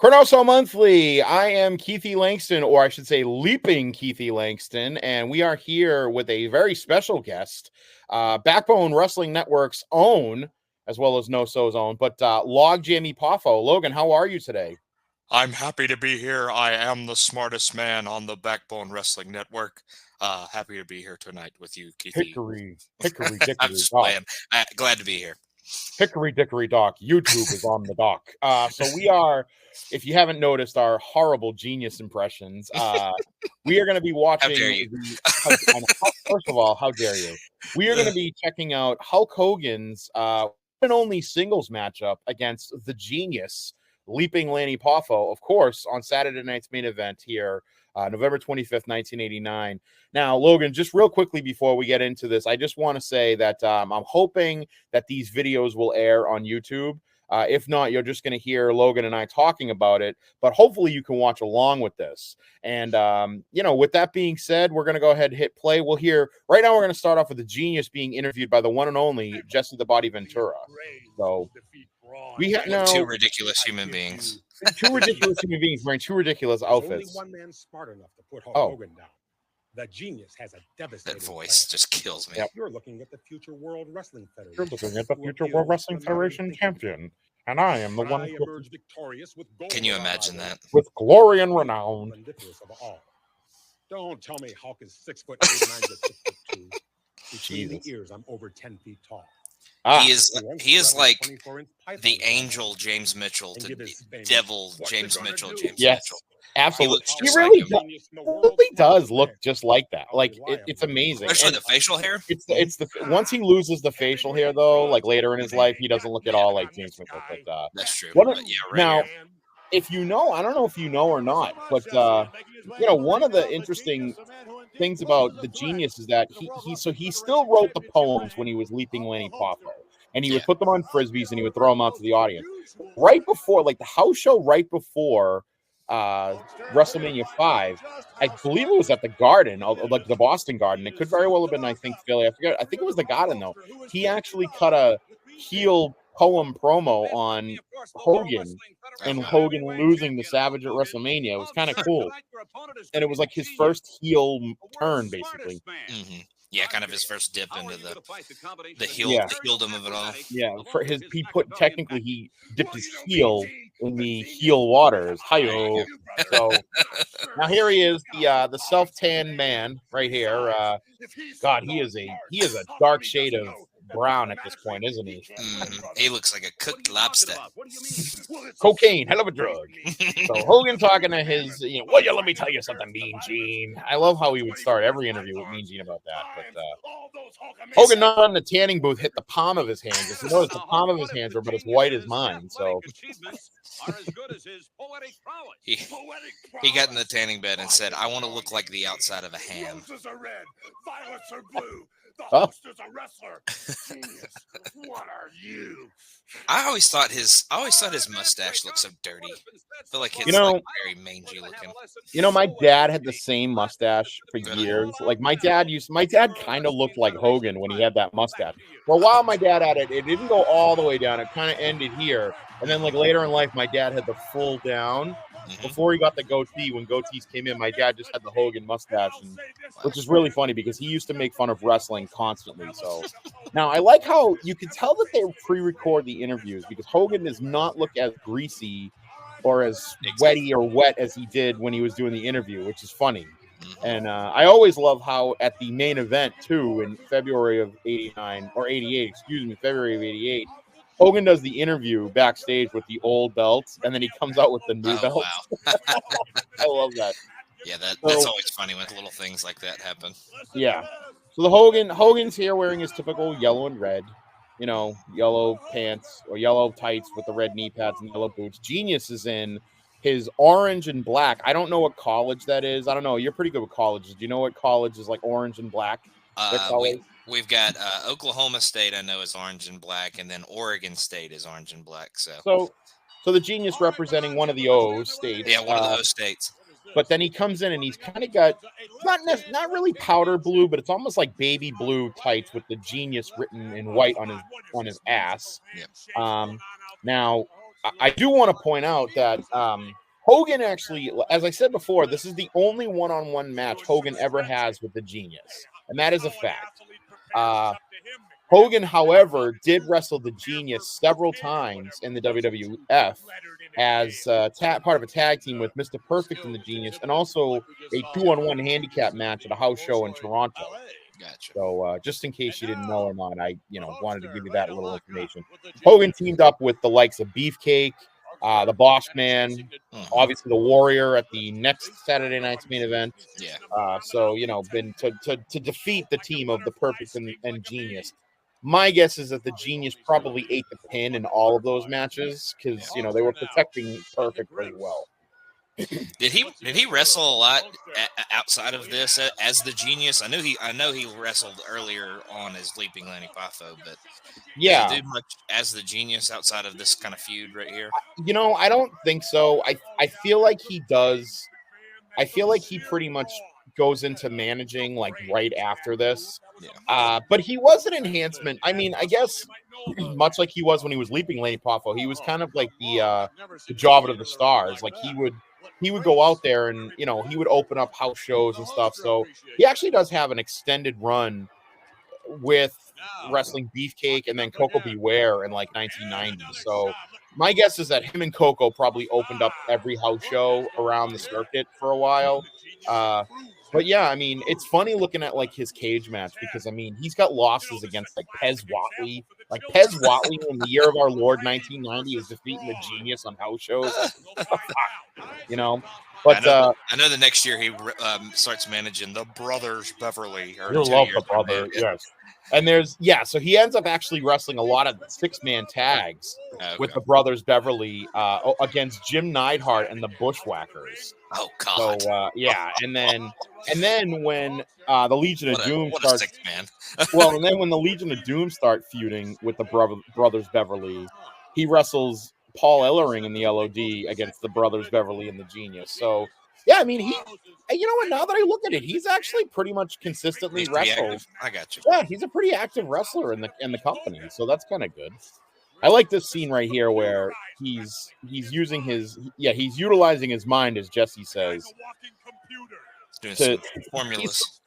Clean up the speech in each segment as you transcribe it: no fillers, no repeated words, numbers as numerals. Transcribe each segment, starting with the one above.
ChroNoSo Monthly. I am Keithy Langston, or I should say Leaping Keithy Langston, and we are here with a very special guest, Backbone Wrestling Network's own, as well as NoSo's own, but Log Jammy Poffo. Logan, how are you today? I'm happy to be here. I am the smartest man on the Backbone Wrestling Network. Happy to be here tonight with you, Keithy. Hickory, I'm dickory, just dock. playing. Glad to be here. Hickory, dickory, dock. YouTube is on the dock. So we are, if you haven't noticed our horrible genius impressions, we are going to be watching. How dare you? First of all, how dare you? We are going to be checking out Hulk Hogan's one and only singles matchup against the genius Leaping Lanny Poffo, of course, on Saturday night's main event here, November 25th, 1989. Now, Logan, just real quickly before we get into this, I just want to say that I'm hoping that these videos will air on YouTube. If not, you're just going to hear Logan and I talking about it, but hopefully you can watch along with this. And, with that being said, we're going to go ahead and hit play. We'll hear, right now we're going to start off with the genius being interviewed by the one and only Jesse the Body Ventura. So we have now two ridiculous human beings. Two ridiculous human beings wearing two ridiculous outfits. Only one man smart enough to put Hulk Hogan down. The genius has a devastating That voice plan. just kills me. Yep. You're looking at the future World Wrestling Federation. You're looking at the future World Wrestling Federation champion, and I am the one victorious with Can you imagine that? with glory and renown. Don't tell me Hulk is 6'8", 9 to 6'2". Between the ears, I'm over 10 feet tall. He is like the angel James Mitchell to devil James Mitchell. Yes, absolutely. He really does look just like that. Like it's amazing. Especially the facial hair. It's the once he loses the facial hair though, like later in his life, he doesn't look at all like James Mitchell. But that's true. Now, if you know, I don't know if you know or not, but one of the interesting things about the genius is that he still wrote the poems when he was Leaping Lanny Poffo, and he would put them on frisbees and he would throw them out to the audience right before, like the house show right before WrestleMania 5. I believe it was at the Garden, like the Boston Garden. It could very well have been, I think, Philly. I forget. I think it was the Garden though. He actually cut a heel poem promo on Hogan and Hogan losing the Savage at WrestleMania. It was kind of cool, and it was like his first heel turn, basically. Mm-hmm. Yeah, kind of his first dip into the heeldom of it all. Yeah, he dipped his heel in the heel waters. Hi-yo. So now here he is, the self-tanned man right here. God, he is a dark shade of brown at this point, isn't he? He looks like a cooked lobster. Cocaine, hell of a drug. So Hogan talking to his, let me tell you something, Mean Gene. I love how he would start every interview with Mean Gene about that. But Hogan not on the tanning booth hit the palm of his hands. If you notice, the palm of his hands are about as white as mine. So he got in the tanning bed and said, "I want to look like the outside of a ham." The host is a wrestler. Genius. What are you? I always thought his mustache looked so dirty. I feel like it's like very mangy looking. My dad had the same mustache for years. Like my dad kind of looked like Hogan when he had that mustache. Well, while my dad had it, it didn't go all the way down. It kind of ended here. And then like later in life, my dad had the full down. Before he got the goatee, when goatees came in, my dad just had the Hogan mustache, which is really funny because he used to make fun of wrestling constantly. So now I like how you can tell that they pre-record the interviews because Hogan does not look as greasy or as wet as he did when he was doing the interview, which is funny. And I always love how at the main event too, in February of 89 or 88, February of 88, Hogan does the interview backstage with the old belts, and then he comes out with the new belts. Wow. I love that. Yeah, that's always funny when little things like that happen. Yeah. So the Hogan's here wearing his typical yellow and red, yellow pants or yellow tights with the red knee pads and yellow boots. Genius is in his orange and black. I don't know what college that is. I don't know. You're pretty good with colleges. Do you know what college is like orange and black? We've got Oklahoma State, I know, is orange and black, and then Oregon State is orange and black. So the genius representing one of the O states. Yeah, one of the O states. But then he comes in and he's kind of got not really powder blue, but it's almost like baby blue tights with the genius written in white on his ass. Yep. Now I do want to point out that Hogan actually, as I said before, this is the only one-on-one match Hogan ever has with the Genius, and that is a fact. Hogan, however, did wrestle the Genius several times in the WWF as part of a tag team with Mr. Perfect and the Genius, and also a 2-on-1 handicap match at a house show in Toronto. Gotcha. So just in case you didn't know or not, I wanted to give you that little information. Hogan teamed up with the likes of Beefcake, the Boss Man, obviously the Warrior at the next Saturday night's main event. Yeah. So been to defeat the team of the Perfect and Genius. My guess is that the Genius probably ate the pin in all of those matches because they were protecting Perfect pretty well. Did he wrestle a lot outside of this as the Genius? I know he wrestled earlier on as Leaping Lanny Poffo, but yeah, does he do much as the Genius outside of this kind of feud right here? I don't think so. I feel like he does. I feel like he pretty much goes into managing like right after this. Yeah. But he was an enhancement. I mean, I guess much like he was when he was Leaping Lanny Poffo, he was kind of like the Java of the Stars. Like he would go out there and he would open up house shows and stuff. So he actually does have an extended run with wrestling Beefcake and then Coco Beware in like 1990. So my guess is that him and Coco probably opened up every house show around the circuit for a while. But yeah, I mean, it's funny looking at like his cage match because I mean, he's got losses against like Pez Watley. Like Pez Watley in the year of our Lord 1990 is defeating the Genius on house shows. But I know the next year he starts managing the Brothers Beverly. You'll love the brother, yes. And so he ends up actually wrestling a lot of 6-man tags with the Brothers Beverly against Jim Neidhart and the Bushwhackers. Oh God! So and then when the Legion of Doom starts, man. Well, and then when the Legion of Doom start feuding with the Brothers Beverly, he wrestles Paul Ellering in the LOD against the Brothers Beverly and the Genius. So yeah, I mean now that I look at it, he's actually pretty much consistently wrestled. I got you. Yeah, he's a pretty active wrestler in the company, so that's kind of good. I like this scene right here where he's using he's utilizing his mind, as Jesse says. Doing some formulas.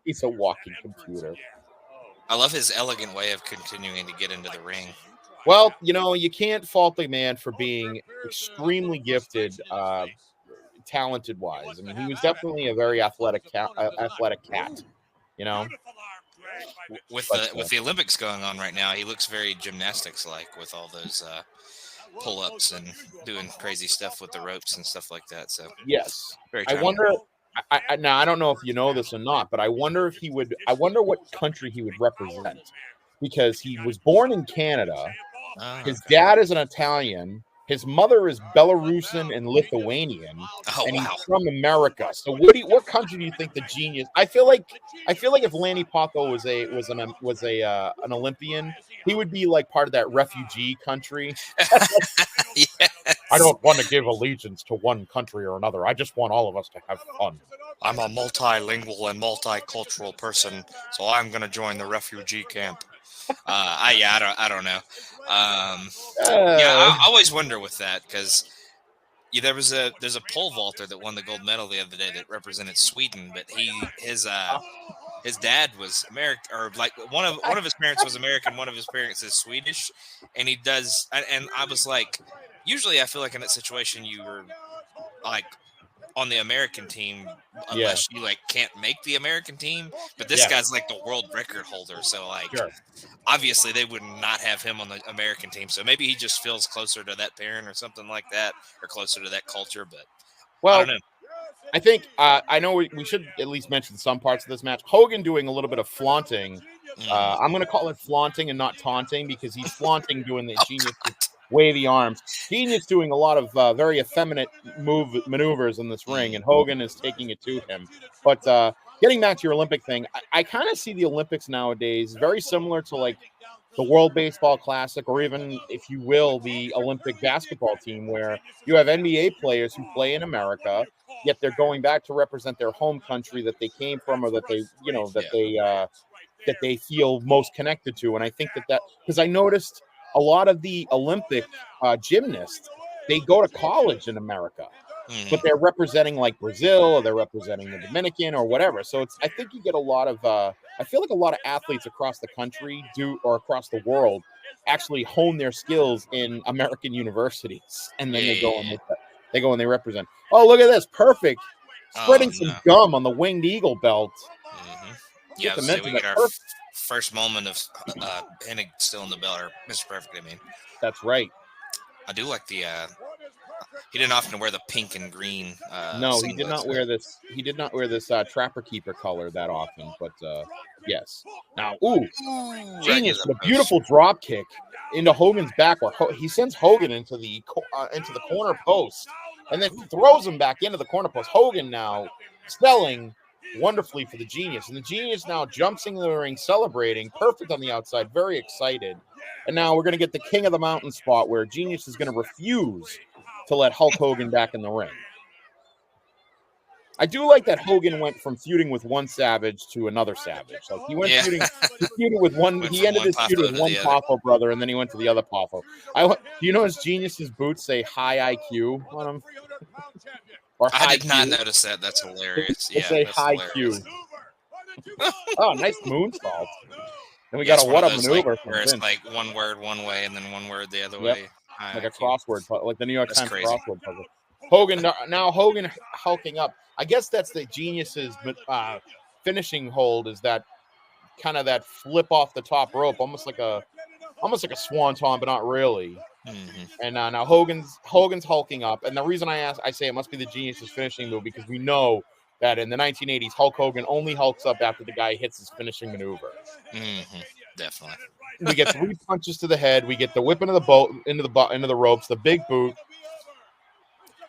He's a walking computer. I love his elegant way of continuing to get into the ring. Well, you can't fault the man for being extremely gifted, talented-wise. I mean, he was definitely a very athletic cat. With the Olympics going on right now, he looks very gymnastics-like with all those pull-ups and doing crazy stuff with the ropes and stuff like that. So yes, very I wonder. Now I don't know if you know this or not, but I wonder if he would. I wonder what country he would represent, because he was born in Canada. His dad is an Italian. His mother is Belarusian and Lithuanian, and he's from America. So what country do you think the Genius? I feel like if Lanny Poffo was an Olympian, he would be like part of that refugee country. Yes. I don't want to give allegiance to one country or another. I just want all of us to have fun. I'm a multilingual and multicultural person, so I'm going to join the refugee camp. I don't know. I always wonder with that because there's a pole vaulter that won the gold medal the other day that represented Sweden, but his dad was American, or like one of his parents was American, one of his parents is Swedish, and I was like, usually I feel like in that situation you were like on the American team unless you like can't make the American team, but this guy's like the world record holder, so like obviously they would not have him on the American team, so maybe he just feels closer to that parent or something like that, or closer to that culture. But I don't know. I think I know we should at least mention some parts of this match. Hogan doing a little bit of flaunting. I'm going to call it flaunting and not taunting, because he's flaunting doing the Genius wavy arms. Genius doing a lot of very effeminate maneuvers in this ring, and Hogan is taking it to him. But getting back to your Olympic thing, I kind of see the Olympics nowadays very similar to like the World Baseball Classic, or even, if you will, the Olympic basketball team, where you have NBA players who play in America, yet they're going back to represent their home country that they came from, or that they, that they feel most connected to. And I think that because I noticed a lot of the Olympic gymnasts, they go to college in America, but they're representing like Brazil, or they're representing the Dominican or whatever. So I think you get a lot of, I feel like a lot of athletes across the country or across the world actually hone their skills in American universities. And then they go and they represent. Oh, look at this. Perfect. Spreading some gum on the winged eagle belt. Yeah, we get our first moment of Hennig still in the belt, or Mr. Perfect, I mean. That's right. I do like the he didn't often wear the pink and green. No, he did not wear this. He did not wear this Trapper Keeper color that often. But yes. Now, genius! Right, a beautiful drop kick into Hogan's back, where he sends Hogan into the corner post, and then throws him back into the corner post. Hogan now selling wonderfully for the Genius, and the Genius now jumps into the ring, celebrating, perfect on the outside, very excited. And now we're going to get the King of the Mountain spot, where Genius is going to refuse to let Hulk Hogan back in the ring. I do like that Hogan went from feuding with one Savage to another Savage. Like he went feuding with one. He ended his feud with one Poffo brother, and then he went to the other Poffo. Do you know his Genius's boots say high IQ on them? Or I did not notice that. That's hilarious. They say high Q. Oh, nice moonsault. And we got a what-up maneuver where it's like one word one way and then one word the other way. Like a crossword, like the New York Times crossword puzzle. Hogan hulking up. I guess that's the Genius's finishing hold, is that kind of that flip off the top rope, almost like a swanton, but not really. And now Hogan's hulking up, and the reason I say it must be the Genius's finishing move, because we know that in the 1980s, Hulk Hogan only hulks up after the guy hits his finishing maneuver. Definitely. We get 3 punches to the head. We get the whip into the ropes, the big boot.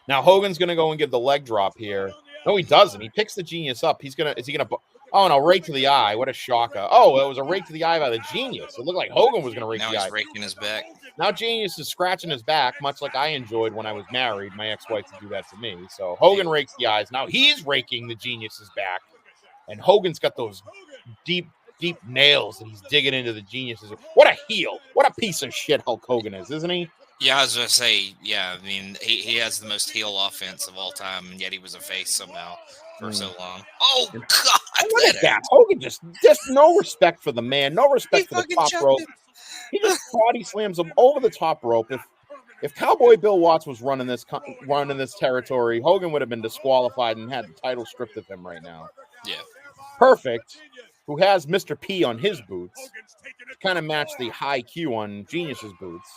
Now Hogan's gonna go and give the leg drop here. No, he doesn't. He picks the Genius up. Is he gonna? Oh no, right to the eye. What a shocker! Oh, it was a right to the eye by the Genius. It looked like Hogan was gonna rake the eye. Now he's raking his back. Now Genius is scratching his back, much like I enjoyed when I was married. My ex-wife would do that to me. So Hogan rakes the eyes. Now he's raking the Genius's back, and Hogan's got those deep nails that he's digging into the Genius's. What a heel! What a piece of shit Hulk Hogan is, isn't he? Yeah, I was gonna say, I mean, he has the most heel offense of all time, and yet he was a face somehow for so long. Oh God! Look at that! Hogan just no respect for the man, no respect for the top rope. He just body slams him over the top rope. If Cowboy Bill Watts was running this territory, Hogan would have been disqualified and had the title stripped of him right now. Yeah. Perfect, who has Mr. P on his boots, kind of match the high Q on Genius's boots.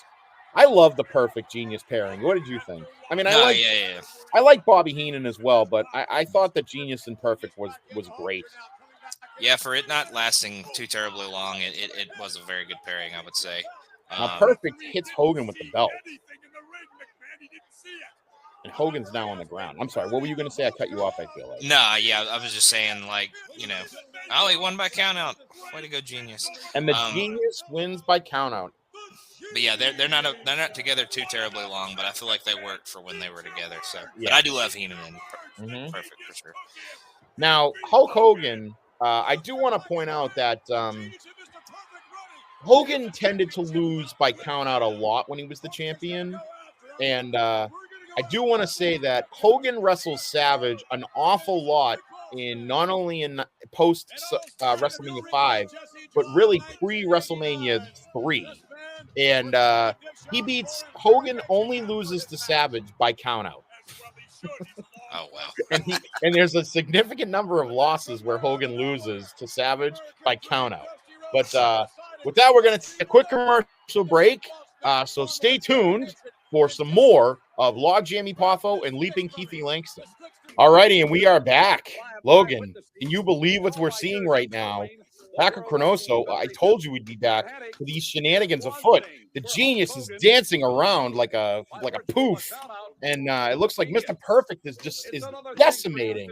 I love the Perfect Genius pairing. What did you think? I mean, I like Bobby Heenan as well, but I thought that Genius and Perfect was great. Yeah, for it not lasting too terribly long, it was a very good pairing, I would say. Now Perfect hits Hogan with the belt. And Hogan's now on the ground. I'm sorry, what were you going to say? I cut you off, I feel like. Nah, yeah, I was just saying, like, oh, he won by count out. Way to go, Genius. And the Genius wins by count out. But yeah, they're not together too terribly long, but I feel like they worked for when they were together. So, yeah. But I do love Heenan and Perfect for sure. Now, Hulk Hogan, I do want to point out that Hogan tended to lose by count out a lot when he was the champion, and I do want to say that Hogan wrestles Savage an awful lot in not only in post WrestleMania 5, but really pre-WrestleMania 3. And Hogan only loses to Savage by count out. Oh, wow. and there's a significant number of losses where Hogan loses to Savage by count out. But with that, we're going to take a quick commercial break. So stay tuned for some more of Log Jammy Poffo and Leaping Keithy Langston. All righty, and we are back. Logan, can you believe what we're seeing right now? Back at ChroNoSo, I told you we'd be back for these shenanigans afoot. The Genius is dancing around like a poof, and it looks like Mr. Perfect is decimating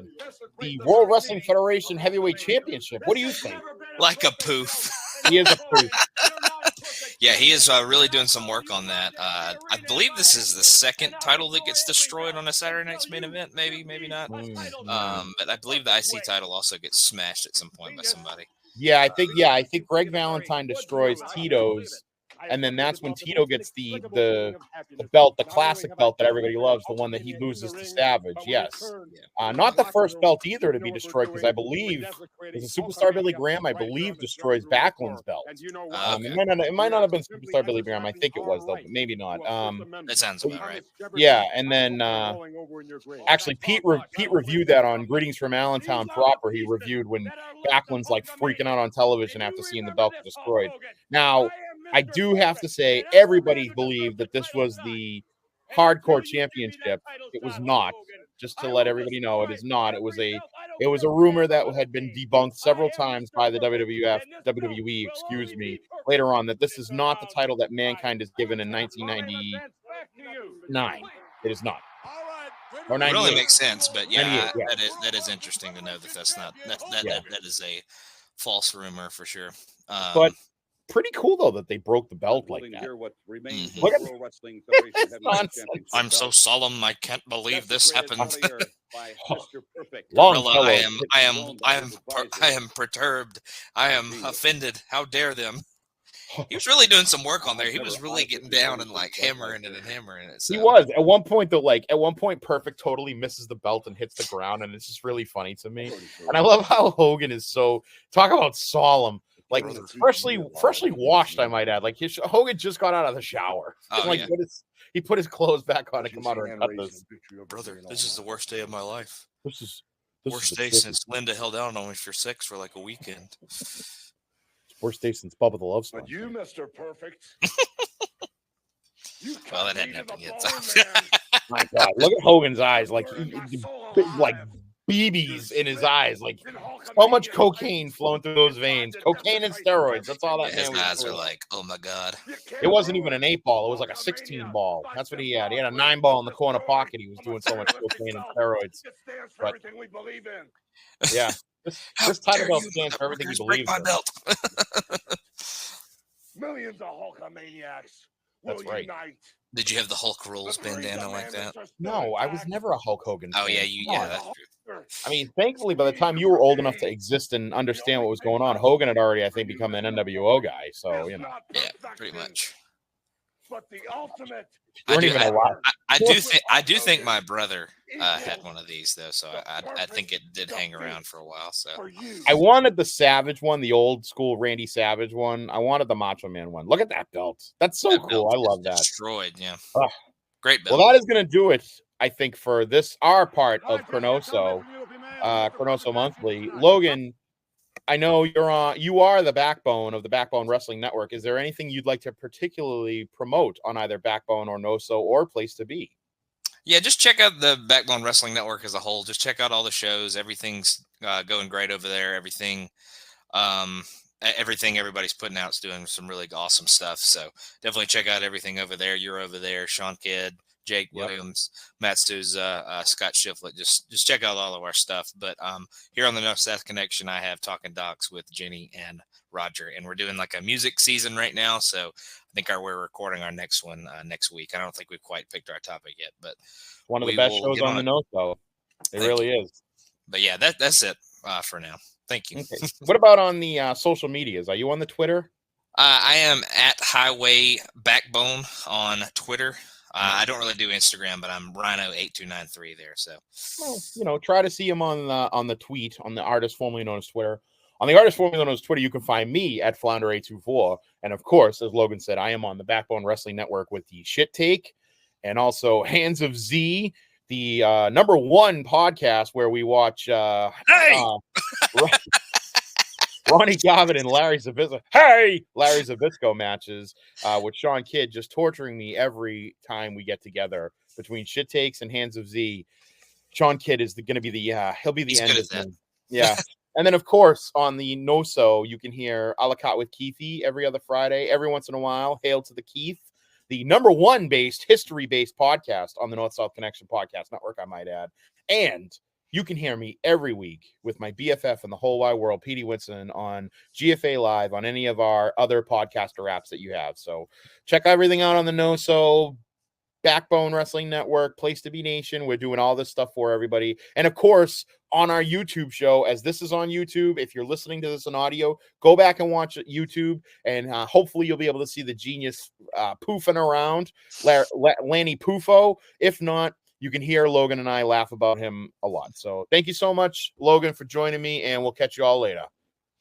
the World Wrestling Federation Heavyweight Championship. What do you think? Like a poof. He is a poof. Yeah, he is really doing some work on that. I believe this is the second title that gets destroyed on a Saturday Night's Main Event. Maybe not. But I believe the IC title also gets smashed at some point by somebody. Yeah, I think Greg Valentine destroys Tito's and then that's when Tito gets the belt, the classic belt that everybody loves, the one that he loses to Savage. Yes, not the first belt either to be destroyed, because I believe was a Superstar Billy Graham. I believe destroys Backlund's belt. It might not have been Superstar Billy Graham. I think it was though, but maybe not. That sounds about right. Yeah, and then actually Pete reviewed that on Greetings from Allentown proper. He reviewed when Backlund's like freaking out on television after seeing the belt destroyed. Now, I do have to say, everybody believed that this was the hardcore championship. It was not. Just to let everybody know, it is not. It was a rumor that had been debunked several times by the WWE, excuse me, later on, that this is not the title that Mankind is given in 1999. It is not. Or it really makes sense, but yeah, yeah. That is interesting to know that that's not that is a false rumor for sure. But pretty cool though that they broke the belt like that. Look at I'm so solemn, I can't believe this happened. I am perturbed. I am offended. How dare them? He was really doing some work on there. He was really getting down and like hammering it. So. He was at one point though. Like at one point, Perfect totally misses the belt and hits the ground, and it's just really funny to me. And I love how Hogan is so talk about solemn. Like freshly washed, I might add. Like Hogan just got out of the shower. He put his clothes back on and come out and cut this. Brother, this is the worst day of my life. This is worst day since Linda held down on me for sex for like a weekend. Worst day since Bubba the Love Sponge. But you, Mr. Perfect. Well, that hadn't happened yet. My God, look at Hogan's eyes, like BBs in his eyes, like so much cocaine flowing through those veins. Cocaine and steroids. That's all that. His eyes are like, oh my God. It wasn't even an 8-ball. It was like a 16-ball. That's what he had. He had a 9-ball in the corner pocket. He was doing so much cocaine and steroids. But, yeah. This title belt stands for everything he believes in. Belt. Millions of Hulkamaniacs. That's right. Did you have the Hulk rules bandana like that? No, I was never a Hulk Hogan fan. Oh yeah, that's true. I mean, thankfully, by the time you were old enough to exist and understand what was going on, Hogan had already, I think, become an NWO guy. So you know. Yeah, pretty much. But the ultimate. I do think my brother had one of these though, so I think it did hang around for a while. So I wanted the Savage one, the old school Randy Savage one. I wanted the Macho Man one. Look at that belt. That's so cool. I love that. Destroyed, yeah. Great belt. Well, that is going to do it, I think, for our part of ChroNoSo, ChroNoSo Monthly. Logan, I know you are the backbone of the Backbone Wrestling Network. Is there anything you'd like to particularly promote on either Backbone or NoSo or Place to Be? Yeah, just check out the Backbone Wrestling Network as a whole. Just check out all the shows. Everything's going great over there. Everything everybody's putting out is doing some really awesome stuff. So definitely check out everything over there. You're over there, Sean Kidd, Jake Williams, Matt Stew's, Scott Shiflett. Just check out all of our stuff. But here on the North South Connection, I have Talking Docs with Jenny and Roger, and we're doing like a music season right now. So I think we're recording our next one next week. I don't think we've quite picked our topic yet, but one of the best shows on the NoSo. It really is. But yeah, that's it for now. Thank you. Okay. What about on the social medias? Are you on the Twitter? I am at Highway Backbone on Twitter. I don't really do Instagram, but I'm Rhino8293 there. So, well, try to see him on the tweet on the artist formerly known as Twitter. On the artist formerly known as Twitter, you can find me at Flounder824. And of course, as Logan said, I am on the Backbone Wrestling Network with the Shit Take and also Hands of Z, the #1 podcast where we watch Ronnie Garvin and Larry Zbyszko matches with Sean Kidd just torturing me every time we get together between Shit Takes and Hands of Z. Sean Kidd is going to be he'll be the end of him. Yeah. And then, of course, on the NoSo, you can hear A La Carte with Keithy every other Friday. Every once in a while, Hail to the Keith, the #1 history-based podcast on the North-South Connection Podcast Network, I might add. And you can hear me every week with my BFF in the whole wide world, Petey Winston, on GFA Live, on any of our other podcaster apps that you have. So check everything out on the NoSo. Backbone Wrestling Network, Place to Be Nation. We're doing all this stuff for everybody. And of course, on our YouTube show, as this is on YouTube, if you're listening to this on audio, go back and watch it YouTube, and hopefully you'll be able to see the genius poofing around, Lanny Poofo. If not, you can hear Logan and I laugh about him a lot. So thank you so much, Logan, for joining me, and we'll catch you all later.